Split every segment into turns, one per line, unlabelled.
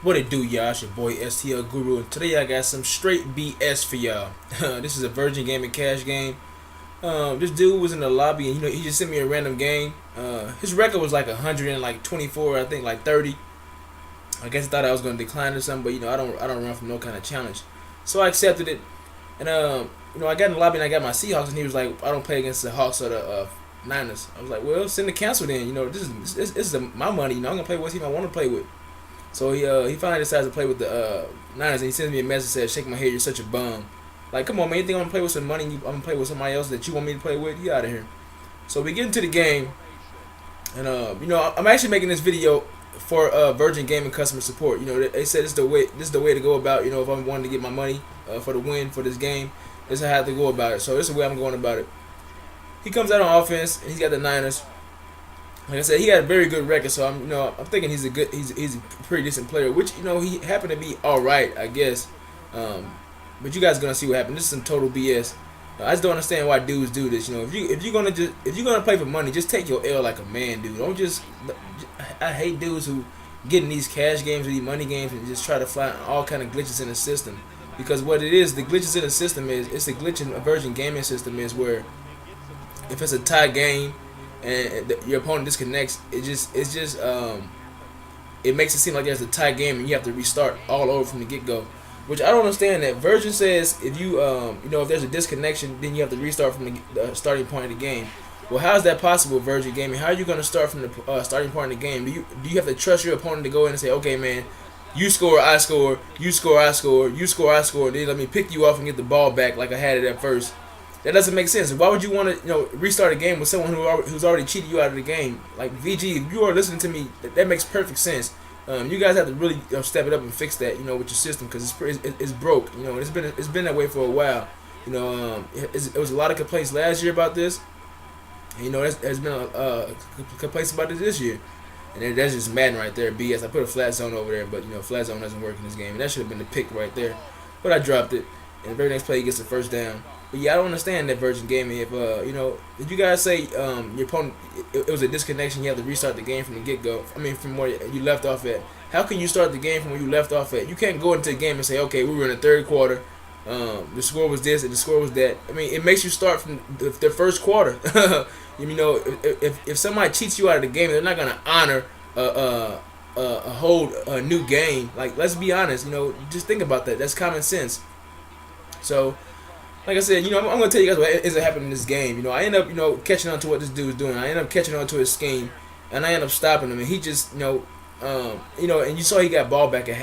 What it do, y'all? It's your boy STL Guru, and today I got some straight BS for y'all. This is a Virgin Gaming cash game. This dude was in the lobby, and he just sent me a random game. His record was like 124, I think, like 30. I guess I thought I was gonna decline or something, but I don't run from no kind of challenge, so I accepted it. And I got in the lobby and I got my Seahawks, and he was like, I don't play against the Hawks or the Niners. I was like, well, send the cancel then. This is my money. I'm gonna play what team I want to play with. So he finally decides to play with the Niners, and he sends me a message that says, "Shake my head, you're such a bum." Like, come on, man, you think I'm gonna play with some money? I'm gonna play with somebody else that you want me to play with? You out of here. So we get into the game, and I'm actually making this video for Virgin Gaming customer support. They said this is the way to go about. If I'm wanting to get my money for the win for this game, this is how I have to go about it. So this is the way I'm going about it. He comes out on offense, and he's got the Niners. Like I said, he had a very good record, so I'm thinking he's a pretty decent player, which he happened to be all right, I guess. But you guys are gonna see what happened. This is some total BS. I just don't understand why dudes do this. If you're gonna play for money, just take your L like a man, dude. Don't just. I hate dudes who get in these cash games or these money games and just try to find all kind of glitches in the system. Because what it is, the glitches in the system it's a glitch in a Virgin Gaming system is where if it's a tie game and your opponent disconnects, it makes it seem like there's a tie game and you have to restart all over from the get go. Which I don't understand. That Virgin says if if there's a disconnection, then you have to restart from the starting point of the game. Well, how is that possible, Virgin Gaming? How are you going to start from the starting point of the game? Do you have to trust your opponent to go in and say, okay, man, you score, I score, you score, I score, you score, I score, then let me pick you off and get the ball back like I had it at first? That doesn't make sense. Why would you want to restart a game with someone who's already cheated you out of the game? Like VG, if you are listening to me, that makes perfect sense. You guys have to really step it up and fix that, with your system, because it's broke. It's been that way for a while. It was a lot of complaints last year about this. And, there's been complaints about it this year, and that's just Madden right there. BS. I put a flat zone over there, but flat zone doesn't work in this game, and that should have been the pick right there. But I dropped it, and the very next play he gets the first down. But yeah, I don't understand that Virgin Gaming. If you guys say your opponent it was a disconnection, you have to restart the game from the get go. I mean, from where you left off at. How can you start the game from where you left off at? You can't go into the game and say, okay, we were in the third quarter. The score was this and the score was that. I mean, it makes you start from the first quarter. If somebody cheats you out of the game, they're not gonna honor a whole new game. Like, let's be honest. Just think about that. That's common sense. So, like I said, I'm gonna tell you guys what is happening in this game. I end up, catching on to what this dude is doing. I end up catching on to his scheme, and I end up stopping him. And he just, and you saw he got ball back at,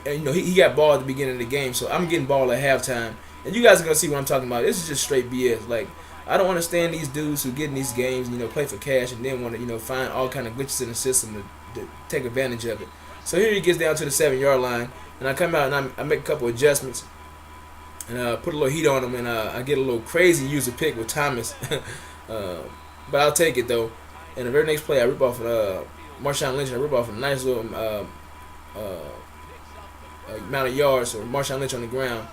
he got ball at the beginning of the game. So I'm getting ball at halftime, and you guys are gonna see what I'm talking about. This is just straight BS. Like, I don't understand these dudes who get in these games, play for cash, and then want to, find all kind of glitches in the system to take advantage of it. So here he gets down to the 7-yard line, and I come out and I make a couple adjustments. And put a little heat on him, and I get a little crazy user pick with Thomas. But I'll take it, though. And the very next play, I rip off Marshawn Lynch, and I rip off a nice little amount of yards, so Marshawn Lynch on the ground.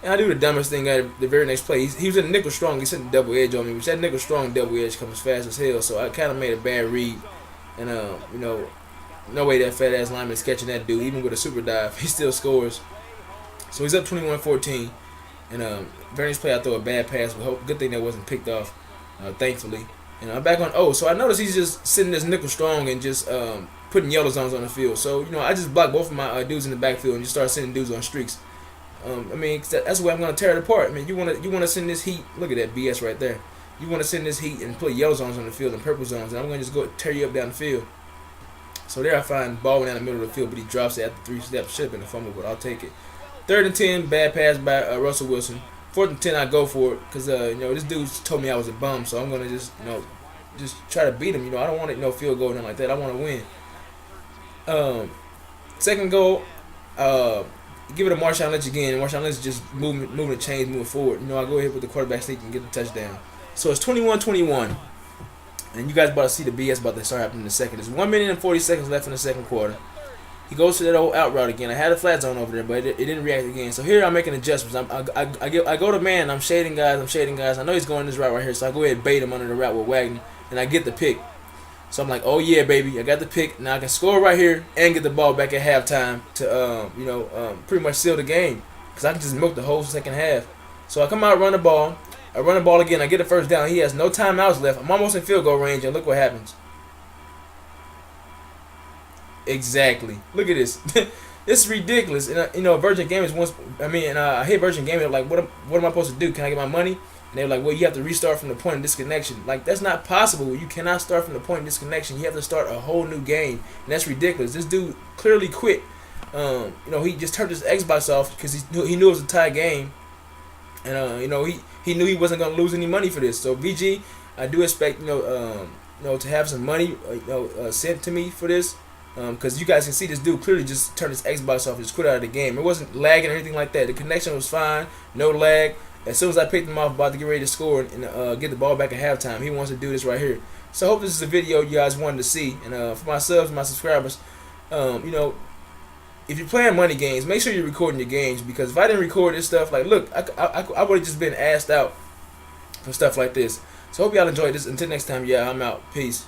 And I do the dumbest thing at the very next play. He was in the nickel strong. He sent the double edge on me, which that nickel strong double edge comes fast as hell. So I kind of made a bad read. And, no way that fat-ass lineman is catching that dude. Even with a super dive, he still scores. So he's up 21-14. And very next play, I throw a bad pass. Good thing that wasn't picked off, thankfully. And I'm back on O. So I notice he's just sitting this nickel strong and just putting yellow zones on the field. So, I just block both of my dudes in the backfield and just start sending dudes on streaks. That's the way I'm going to tear it apart. I mean, you want to send this heat. Look at that BS right there. You want to send this heat and put yellow zones on the field and purple zones. And I'm going to just go tear you up down the field. So there I find ball down the middle of the field, but he drops it after 3 steps. Should have been a fumble, but I'll take it. 3rd and 10, bad pass by Russell Wilson. 4th and 10, I go for it because this dude told me I was a bum, so I'm gonna just try to beat him. I don't want it field goal nothing like that. I want to win. Second goal, give it to Marshawn Lynch again. Marshawn Lynch just moving the chains, moving forward. I go ahead with the quarterback sneak and get the touchdown. So it's 21-21, and you guys about to see the BS about to start happening in a second. There's 1 minute and 40 seconds left in the second quarter. He goes to that old out route again. I had a flat zone over there, but it didn't react again. So here I'm making adjustments. I go to man. I'm shading guys. I know he's going this route right here, so I go ahead and bait him under the route with Wagner, and I get the pick. So I'm like, oh yeah, baby, I got the pick. Now I can score right here and get the ball back at halftime to pretty much seal the game because I can just milk the whole second half. So I come out, run the ball. I run the ball again. I get the first down. He has no timeouts left. I'm almost in field goal range, and look what happens. Exactly. Look at this. It's ridiculous. And Virgin Gaming once. I hit Virgin Gaming. Like, what am I supposed to do? Can I get my money? And they're like, well, you have to restart from the point of disconnection. Like, that's not possible. You cannot start from the point of disconnection. You have to start a whole new game, and that's ridiculous. This dude clearly quit. He just turned his Xbox off because he knew it was a tie game, and he knew he wasn't gonna lose any money for this. So VG, I do expect to have some money sent to me for this. Because you guys can see this dude clearly just turned his Xbox off, just quit out of the game. It wasn't lagging or anything like that. The connection was fine, no lag. As soon as I picked him off, about to get ready to score and get the ball back at halftime, he wants to do this right here. So I hope this is a video you guys wanted to see. And for my subs, my subscribers, if you're playing money games, make sure you're recording your games, because if I didn't record this stuff, like, look, I would have just been asked out for stuff like this. So I hope y'all enjoyed this. Until next time, yeah, I'm out. Peace.